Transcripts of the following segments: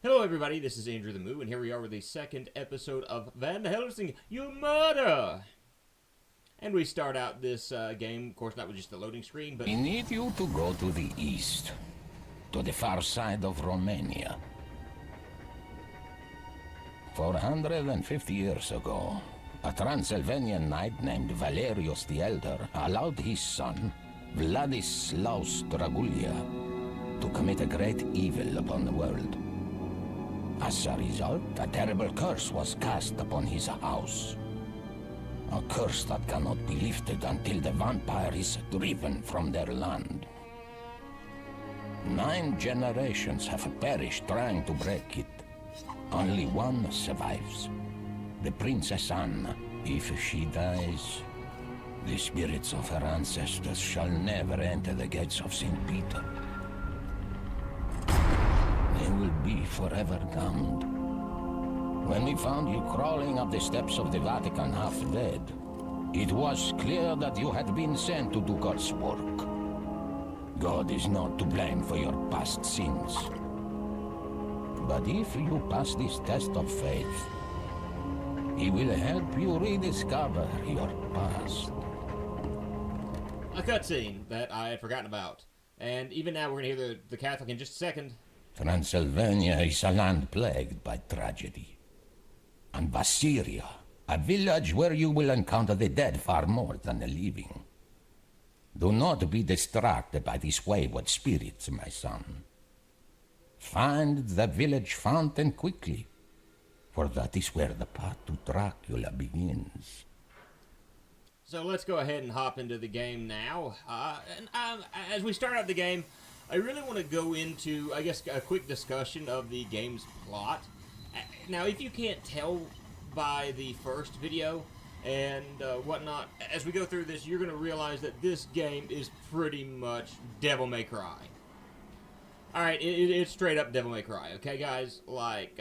Hello everybody, this is Andrew themoo, and here we are with the second episode of Van Helsing, You Murder! And we start out this game, of course not with just the loading screen, but... We need you to go to the east, to the far side of Romania. 450 years ago, a Transylvanian knight named Valerius the Elder allowed his son, Vladislaus Dragulia, to commit a great evil upon the world. As a result, a terrible curse was cast upon his house. A curse that cannot be lifted until the vampire is driven from their land. 9 generations have perished trying to break it. Only one survives. The Princess Anna. If she dies, the spirits of her ancestors shall never enter the gates of St. Peter. They will be forever damned. When we found you crawling up the steps of the Vatican half dead, it was clear that you had been sent to do God's work. God is not to blame for your past sins. But if you pass this test of faith, He will help you rediscover your past. A cutscene that I had forgotten about. And even now we're going to hear the Catholic in just a second. Transylvania is a land plagued by tragedy. And Vasyria, a village where you will encounter the dead far more than the living. Do not be distracted by these wayward spirits, my son. Find the village fountain quickly, for that is where the path to Dracula begins. So let's go ahead and hop into the game now. As we start out the game, I really want to go into, I guess, a quick discussion of the game's plot. Now, if you can't tell by the first video and whatnot, as we go through this, you're going to realize that this game is pretty much Devil May Cry. Alright, it's straight up Devil May Cry, okay, guys? Like,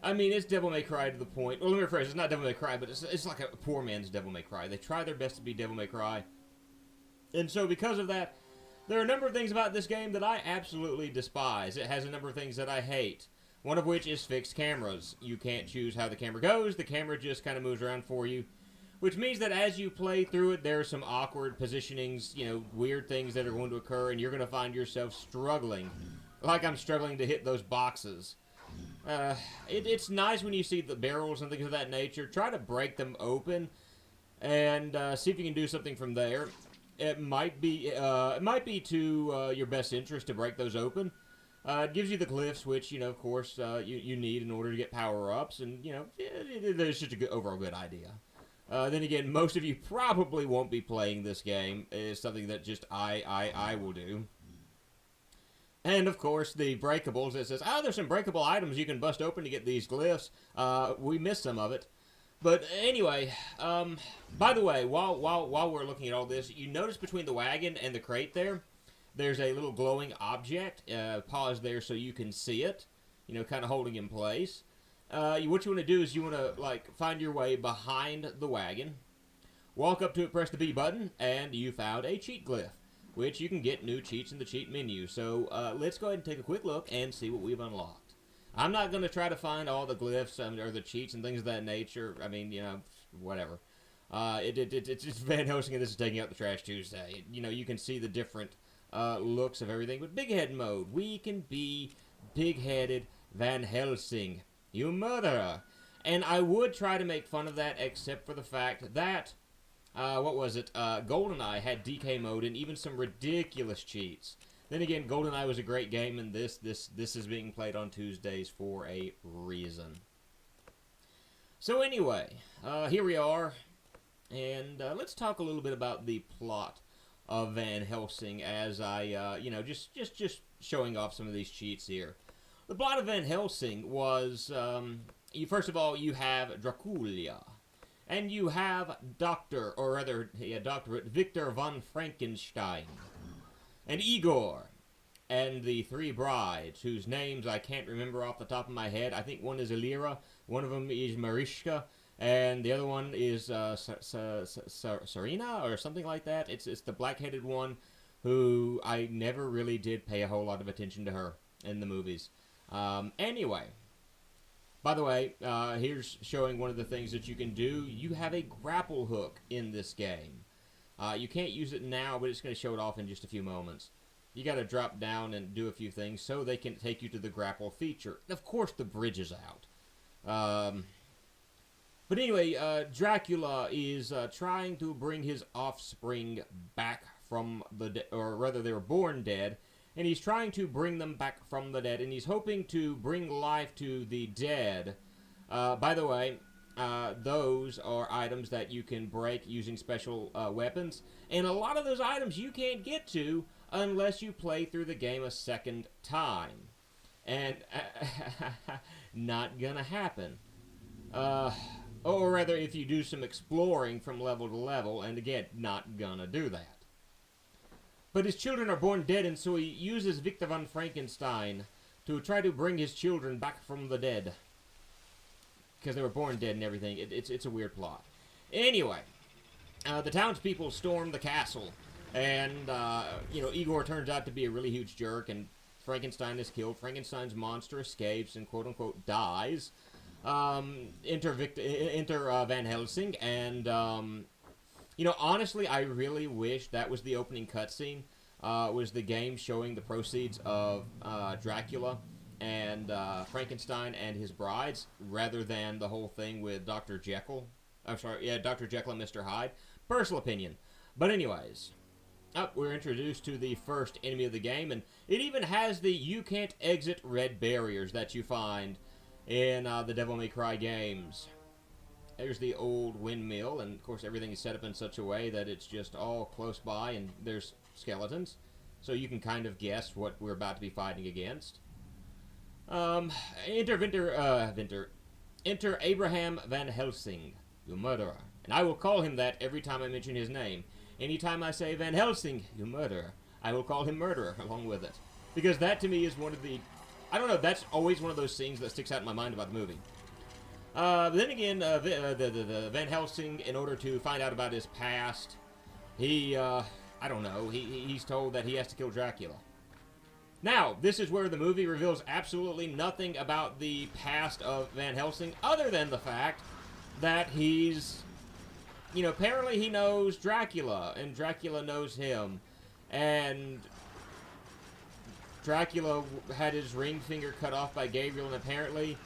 I mean, it's Devil May Cry to the point... Well, let me rephrase, it's not Devil May Cry, but it's like a poor man's Devil May Cry. They try their best to be Devil May Cry. And so, because of that, there are a number of things about this game that I absolutely despise. It has a number of things that I hate. One of which is fixed cameras. You can't choose how the camera goes. The camera just kind of moves around for you. Which means that as you play through it, there are some awkward positionings, you know, weird things that are going to occur, and you're going to find yourself struggling. Like I'm struggling to hit those boxes. It's nice when you see the barrels and things of that nature. Try to break them open and see if you can do something from there. It might be to your best interest to break those open. It gives you the glyphs, which, you know, of course, you need in order to get power-ups, and, you know, it's just a overall good idea. Then again, most of you probably won't be playing this game. It's something that just I will do. And, of course, the breakables, it says, oh, there's some breakable items you can bust open to get these glyphs. We missed some of it. But anyway, by the way, while we're looking at all this, you notice between the wagon and the crate there's a little glowing object. Pause there so you can see it, you know, kind of holding in place. What you want to do is you want to, like, find your way behind the wagon, walk up to it, press the B button, and you found a cheat glyph, which you can get new cheats in the cheat menu. So let's go ahead and take a quick look and see what we've unlocked. I'm not going to try to find all the glyphs or the cheats and things of that nature. I mean, you know, whatever. It's just Van Helsing, and this is taking out the trash Tuesday. You know, you can see the different looks of everything. But big head mode, we can be big-headed Van Helsing, you murderer. And I would try to make fun of that, except for the fact that, what was it? GoldenEye had DK mode and even some ridiculous cheats. Then again, GoldenEye was a great game, and this is being played on Tuesdays for a reason. So anyway, here we are, and let's talk a little bit about the plot of Van Helsing as I, you know, just showing off some of these cheats here. The plot of Van Helsing was, first of all, you have Dracula, and you have Dr. Victor von Frankenstein, and Igor, and the 3 brides, whose names I can't remember off the top of my head. I think one is Elira, one of them is Mariska, and the other one is Serena, or something like that. It's the black-headed one, who I never really did pay a whole lot of attention to her. in the movies. Anyway, by the way, here's showing one of the things that you can do. You have a grapple hook in this game. You can't use it now, but it's going to show it off in just a few moments. You got to drop down and do a few things so they can take you to the grapple feature. Of course, the bridge is out. But anyway, Dracula is trying to bring his offspring back from the dead, or rather, they were born dead, and he's trying to bring them back from the dead, and he's hoping to bring life to the dead. By the way, those are items that you can break using special weapons, and a lot of those items you can't get to unless you play through the game a second time. And not gonna happen. Or rather, if you do some exploring from level to level, and again, not gonna do that. But his children are born dead, and so he uses Victor von Frankenstein to try to bring his children back from the dead. Because they were born dead and everything. It's a weird plot. Anyway, the townspeople storm the castle, and, Igor turns out to be a really huge jerk, and Frankenstein is killed. Frankenstein's monster escapes and, quote-unquote, dies. Enter Van Helsing, and, honestly, I really wish that was the opening cutscene, was the game showing the proceeds of Dracula and Frankenstein and his brides, rather than the whole thing with Dr. Jekyll. I'm sorry, yeah, Dr. Jekyll and Mr. Hyde. Personal opinion. But anyways, we're introduced to the first enemy of the game, and it even has the you can't exit red barriers that you find in the Devil May Cry games. There's the old windmill, and of course everything is set up in such a way that it's just all close by, and there's skeletons, so you can kind of guess what we're about to be fighting against. Enter Abraham Van Helsing, you murderer. And I will call him that every time I mention his name. Anytime I say Van Helsing, you murderer, I will call him murderer along with it. Because that to me is one of the... I don't know, that's always one of those scenes that sticks out in my mind about the movie. Then again, the Van Helsing, in order to find out about his past, he, I don't know, he's told that he has to kill Dracula. Now, this is where the movie reveals absolutely nothing about the past of Van Helsing, other than the fact that he's, apparently he knows Dracula, and Dracula knows him, and Dracula had his ring finger cut off by Gabriel, and apparently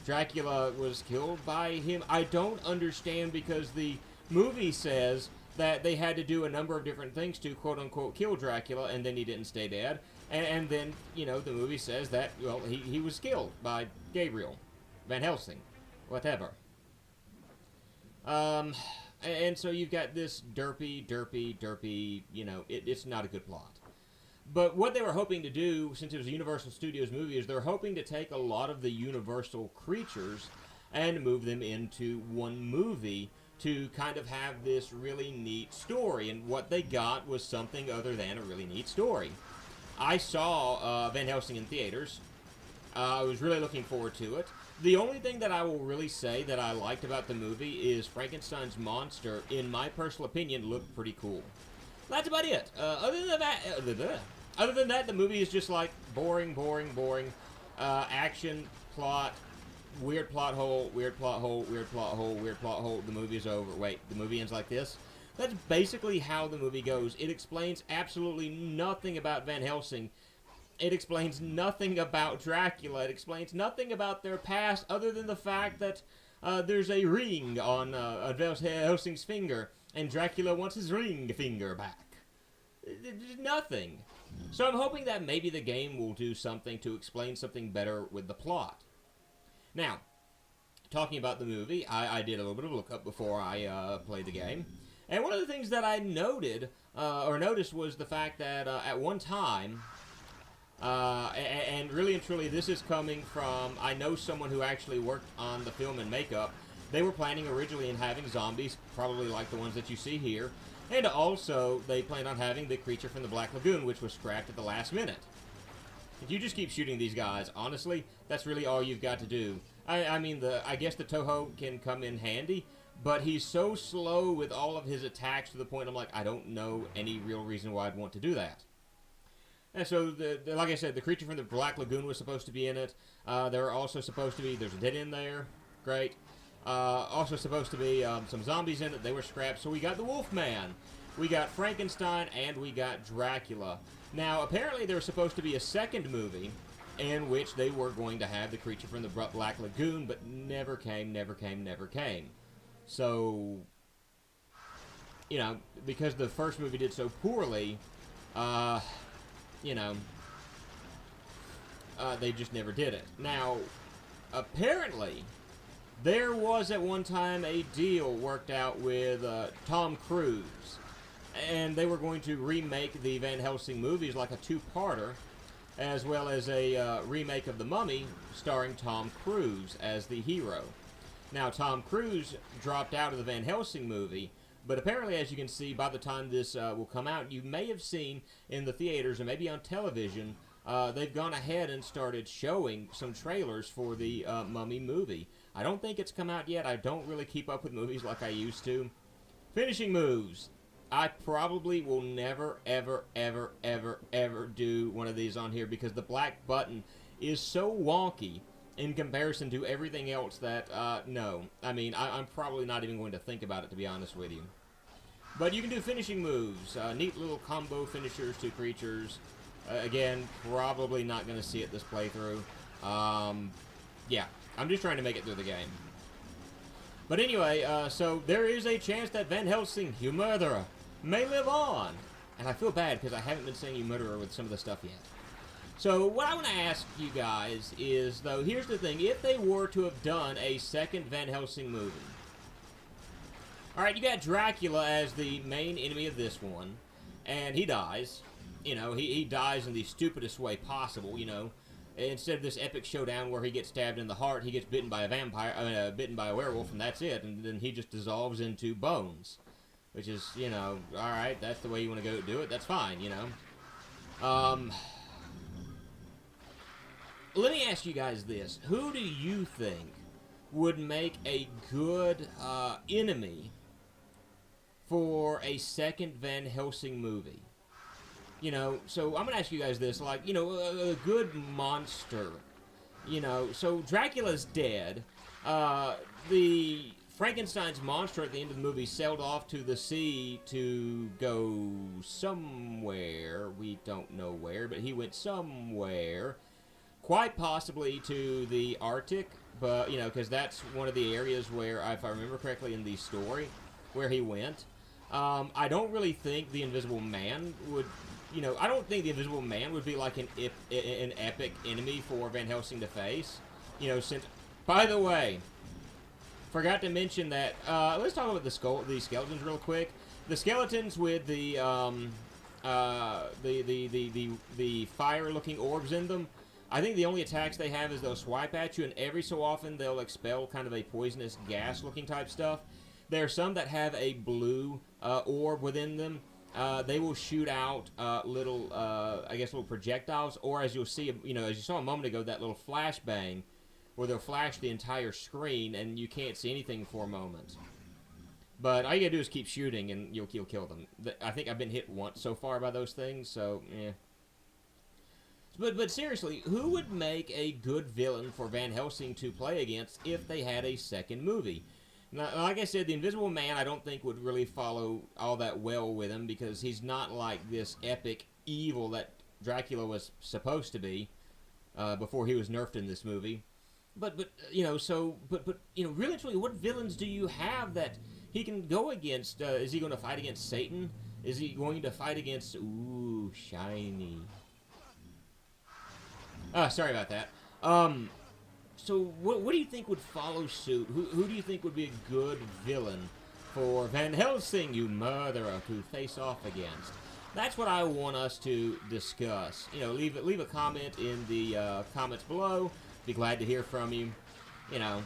Dracula was killed by him. I don't understand, because the movie says that they had to do a number of different things to quote-unquote kill Dracula, and then he didn't stay dead. And then, the movie says that, well, he was killed by Gabriel, Van Helsing, whatever. And so you've got this derpy, it's not a good plot. But what they were hoping to do, since it was a Universal Studios movie, is they're hoping to take a lot of the Universal creatures and move them into one movie to kind of have this really neat story. And what they got was something other than a really neat story. I saw Van Helsing in theaters. I was really looking forward to it. The only thing that I will really say that I liked about the movie is Frankenstein's monster, in my personal opinion, looked pretty cool. That's about it. Other than that, the movie is just like boring. Action, plot, weird plot hole. The movie is over. Wait, the movie ends like this? That's basically how the movie goes. It explains absolutely nothing about Van Helsing. It explains nothing about Dracula. It explains nothing about their past, other than the fact that there's a ring on Van Helsing's finger, and Dracula wants his ring finger back. Nothing. So I'm hoping that maybe the game will do something to explain something better with the plot. Now, talking about the movie, I did a little bit of a look-up before I played the game. And one of the things that I noticed was the fact that at one time, and really and truly this is coming from, I know someone who actually worked on the film and makeup, they were planning originally on having zombies, probably like the ones that you see here, and also they planned on having the creature from the Black Lagoon, which was scrapped at the last minute. If you just keep shooting these guys, honestly, that's really all you've got to do. I guess the Toho can come in handy, but he's so slow with all of his attacks to the point I'm like, I don't know any real reason why I'd want to do that. And so, like I said, the creature from the Black Lagoon was supposed to be in it. There are also supposed to be, there's a dead end there. Great. Also supposed to be some zombies in it. They were scrapped. So we got the Wolfman. We got Frankenstein, and we got Dracula. Now, apparently there was supposed to be a second movie in which they were going to have the creature from the Black Lagoon, but never came. So, you know, because the first movie did so poorly, you know, they just never did it. Now, apparently, there was at one time a deal worked out with Tom Cruise, and they were going to remake the Van Helsing movies like a two-parter, as well as a remake of The Mummy starring Tom Cruise as the hero. Now, Tom Cruise dropped out of the Van Helsing movie, but apparently, as you can see, by the time this will come out, you may have seen in the theaters or maybe on television, they've gone ahead and started showing some trailers for the Mummy movie. I don't think it's come out yet. I don't really keep up with movies like I used to. Finishing moves. I probably will never, ever, ever, ever, ever do one of these on here because the black button is so wonky in comparison to everything else that, no. I mean, I'm probably not even going to think about it, to be honest with you. But you can do finishing moves. Neat little combo finishers to creatures. Again, probably not going to see it this playthrough. Yeah, I'm just trying to make it through the game. But anyway, so there is a chance that Van Helsing, you murderer, may live on. And I feel bad because I haven't been saying you murderer with some of the stuff yet. So what I want to ask you guys is, though, here's the thing. If they were to have done a second Van Helsing movie. Alright, you got Dracula as the main enemy of this one. And he dies. You know, he dies in the stupidest way possible, you know. Instead of this epic showdown where he gets stabbed in the heart, he gets bitten by a vampire, bitten by a werewolf, and that's it. And then he just dissolves into bones. Which is, you know, alright, that's the way you want to go do it. That's fine, you know. Let me ask you guys this. Who do you think would make a good enemy for a second Van Helsing movie? You know, so I'm going to ask you guys this, like, you know, a good monster. You know, so Dracula's dead. The Frankenstein's monster at the end of the movie sailed off to the sea to go somewhere. We don't know where, but he went somewhere. Quite possibly to the Arctic, but, you know, because that's one of the areas where, if I remember correctly in the story, where he went. I don't really think the Invisible Man would, you know, I don't think the Invisible Man would be like an epic enemy for Van Helsing to face. You know, since, by the way, forgot to mention that, let's talk about the skeletons real quick. The skeletons with the fire-looking orbs in them, I think the only attacks they have is they'll swipe at you, and every so often they'll expel kind of a poisonous gas-looking type stuff. There are some that have a blue orb within them. They will shoot out little, I guess, little projectiles, or as you'll see, you know, as you saw a moment ago, that little flashbang, where they'll flash the entire screen, and you can't see anything for a moment. But all you gotta do is keep shooting, and you'll kill them. I think I've been hit once so far by those things, so, yeah. But seriously, who would make a good villain for Van Helsing to play against if they had a second movie? Now, like I said, the Invisible Man I don't think would really follow all that well with him because he's not like this epic evil that Dracula was supposed to be before he was nerfed in this movie. But you know, so but you know, really truly, what villains do you have that he can go against? Is he going to fight against Satan? Is he going to fight against shiny? Sorry about that. So what do you think would follow suit? Who do you think would be a good villain for Van Helsing, you murderer, to face off against? That's what I want us to discuss. You know, leave a comment in the comments below. Be glad to hear from you. You know,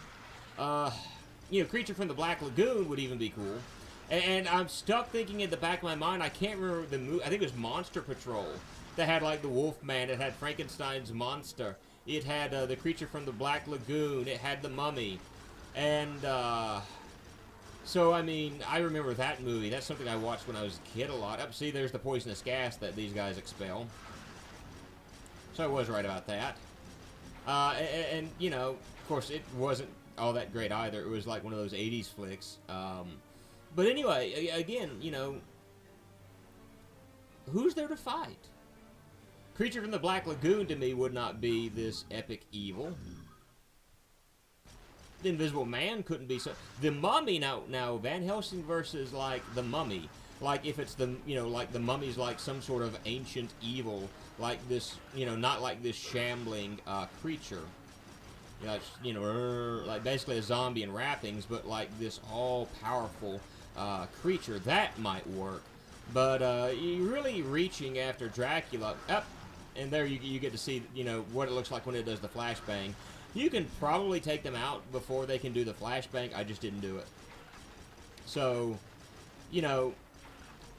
Creature from the Black Lagoon would even be cool. And I'm stuck thinking in the back of my mind, I can't remember the movie. I think it was Monster Patrol. That had, like, the Wolfman. It had Frankenstein's monster. It had the Creature from the Black Lagoon. It had the Mummy. And, so, I mean, I remember that movie. That's something I watched when I was a kid a lot. See, there's the poisonous gas that these guys expel. So I was right about that. And, you know, of course, it wasn't all that great either. It was like one of those 80s flicks. But anyway, again, you know, who's there to fight? Creature from the Black Lagoon, to me, would not be this epic evil. The Invisible Man couldn't be so... The Mummy, now Van Helsing versus, like, the Mummy. Like, if it's the, you know, like, the Mummy's like some sort of ancient evil. Like this, you know, not like this shambling creature. You know, like basically a zombie in wrappings, but like this all-powerful creature. That might work. But you're really reaching after Dracula. And there you get to see, you know, what it looks like when it does the flashbang. You can probably take them out before they can do the flashbang. I just didn't do it. So, you know,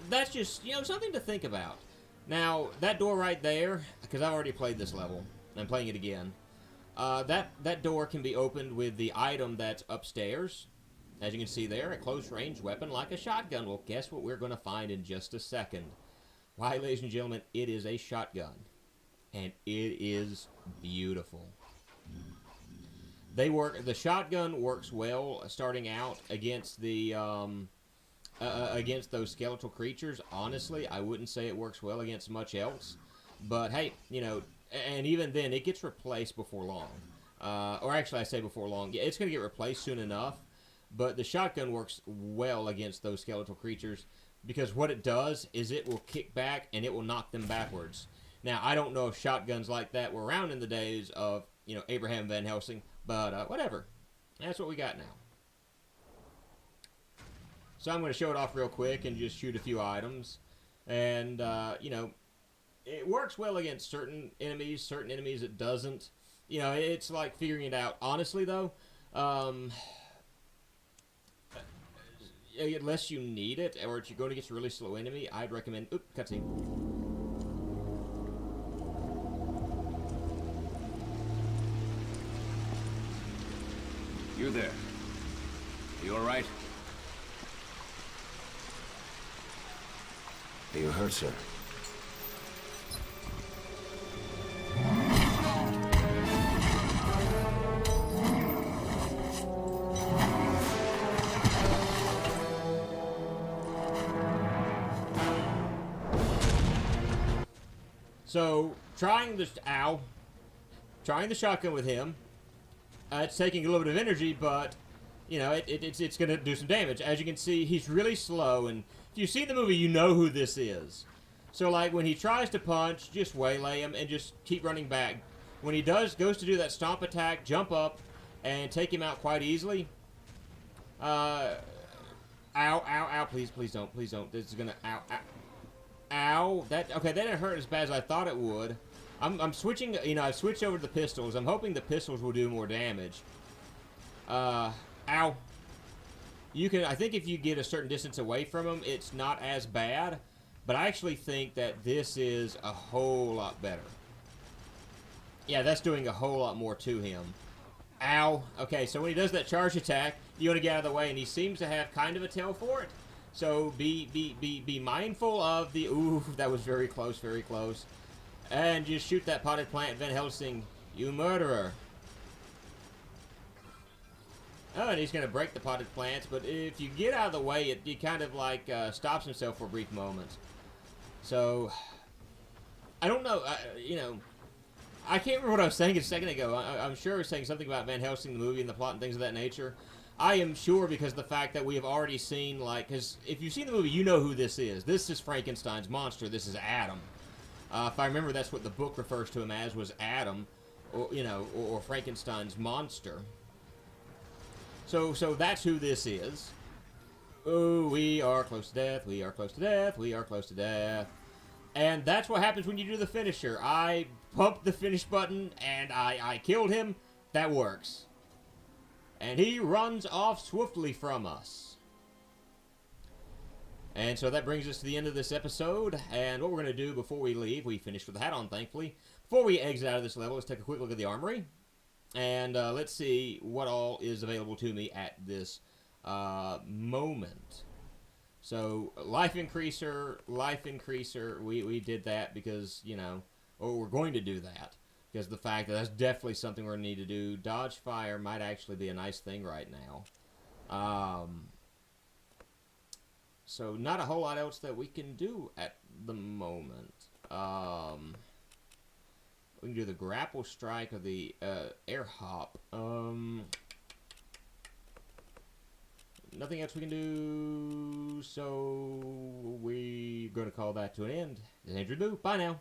that's just, you know, something to think about. Now, that door right there, because I've already played this level, I'm playing it again, that door can be opened with the item that's upstairs. As you can see there, a close-range weapon like a shotgun. Well, guess what we're going to find in just a second? Why, ladies and gentlemen, it is a shotgun. And it is beautiful. The shotgun works well starting out against the, against those skeletal creatures. Honestly, I wouldn't say it works well against much else. But hey, you know, and even then, it gets replaced before long. Or actually, I say before long. Yeah, it's going to get replaced soon enough. But the shotgun works well against those skeletal creatures because what it does is it will kick back and it will knock them backwards. Now, I don't know if shotguns like that were around in the days of, you know, Abraham Van Helsing, but whatever. That's what we got now. So I'm going to show it off real quick and just shoot a few items. And, you know, it works well against certain enemies it doesn't. You know, it's like figuring it out. Honestly, though, unless you need it, or if you're going against a really slow enemy, I'd recommend... Oop, cutscene. You there. You alright? Are you hurt, sir? So, trying the shotgun with him, it's taking a little bit of energy, but, you know, it's going to do some damage. As you can see, he's really slow, and if you see the movie, you know who this is. So, like, when he tries to punch, just waylay him and just keep running back. When he goes to do that stomp attack, jump up and take him out quite easily. Ow, ow, ow, please don't, this is going to, ow, ow. Ow, okay, that didn't hurt as bad as I thought it would. I'm switching, you know, I've switched over to the pistols. I'm hoping the pistols will do more damage. Ow. I think if you get a certain distance away from him, it's not as bad. But I actually think that this is a whole lot better. Yeah, that's doing a whole lot more to him. Ow. Okay, so when he does that charge attack, you want to get out of the way, and he seems to have kind of a tail for it. So be mindful of the... Ooh, that was very close, very close. And just shoot that potted plant, Van Helsing, you murderer. Oh, and he's going to break the potted plants, but if you get out of the way, he kind of like stops himself for a brief moment. So, I don't know, you know, I can't remember what I was saying a second ago. I'm sure I was saying something about Van Helsing, the movie, and the plot and things of that nature. I am sure because of the fact that we have already seen, like, because if you've seen the movie, you know who this is. This is Frankenstein's monster. This is Adam. If I remember, that's what the book refers to him as, was Adam, or, you know, or Frankenstein's monster. So that's who this is. Oh, we are close to death, we are close to death, we are close to death. And that's what happens when you do the finisher. I pumped the finish button, and I killed him. That works. And he runs off swiftly from us. And so that brings us to the end of this episode. And what we're going to do before we leave, we finished with the hat on, thankfully. Before we exit out of this level, let's take a quick look at the armory. And let's see what all is available to me at this moment. So, life increaser, we did that because, you know, we're going to do that. Because the fact that that's definitely something we're going to need to do. Dodge fire might actually be a nice thing right now. So not a whole lot else that we can do at the moment. We can do the grapple strike or the air hop. Nothing else we can do, so we're going to call that to an end. This is Andrew Boo. Bye now.